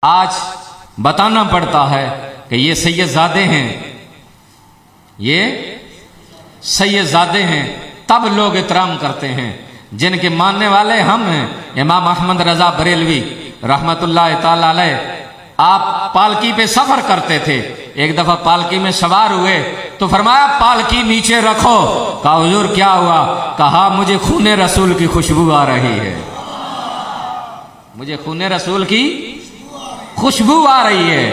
आज बताना पड़ता है कि ये सैयदजादे हैं, ये सैयदजादे हैं, तब लोग एहतराम करते हैं। जिनके मानने वाले हम हैं इमाम अहमद रजा बरेलवी रहमतुल्लाह ताला अलैह। आप पालकी पे सफर करते थे, एक दफा पालकी में सवार हुए तो फरमाया पालकी नीचे रखो। कहा हुजूर क्या हुआ? कहा मुझे खूने रसूल की खुशबू आ रही है, मुझे खूने रसूल की खुशबू आ रही है।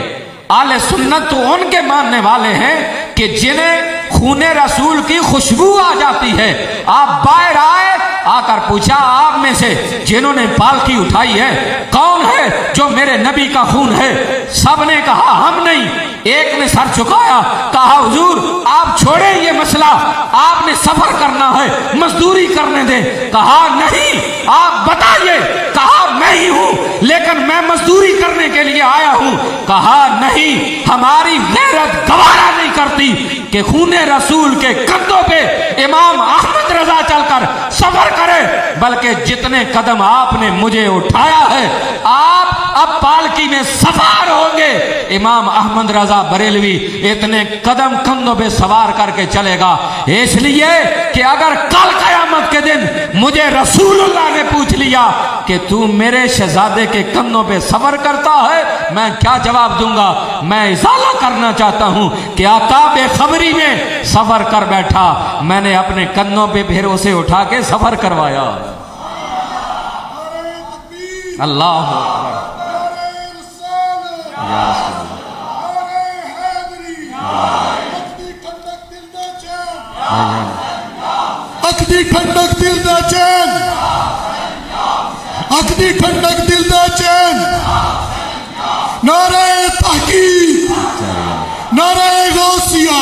आले सुन्नत तो उनके मानने वाले हैं कि जिन्हें खूने रसूल की खुशबू आ जाती है। आप बाहर आए, आकर पूछा आप में से जिन्होंने पालकी उठाई है कौन है जो मेरे नबी का खून है? सबने कहा हम नहीं। एक ने सर झुकाया, कहा हुजूर आप छोड़े ये मसला, आपने सफर करना है, मजदूरी करने दे। कहा नहीं, आप बताइए। कहा मैं ही हूं, लेकिन मैं मजदूरी करने के लिए आया हूं। कहा नहीं, हमारी गैरत गवारा नहीं करती कि खूने रसूल के कंधों पे इमाम अहमद रजा चलकर सफर करे, बल्कि जितने कदम आपने मुझे उठाया है आप अब पालकी में सवार होंगे। इमाम अहमद रजा बरेलवी इतने कदम कंधों पे सवार करके चलेगा, इसलिए कि अगर कल कयामत के दिन मुझे रसूलुल्लाह ने पूछ लिया कि तू मेरे शहजादे के कंधों पे सफर करता है, मैं क्या जवाब दूंगा? मैं इजाला करना चाहता हूं कि आका बेखबरी में सफर कर बैठा, मैंने अपने कंधों पे फिर उसे उठा के सफर करवाया। अल्लाह अखदी ठंडक दिल दा चैन, अखदी ठंडक दिल दा चैन। नारे तहकीक, नारे गौसिया,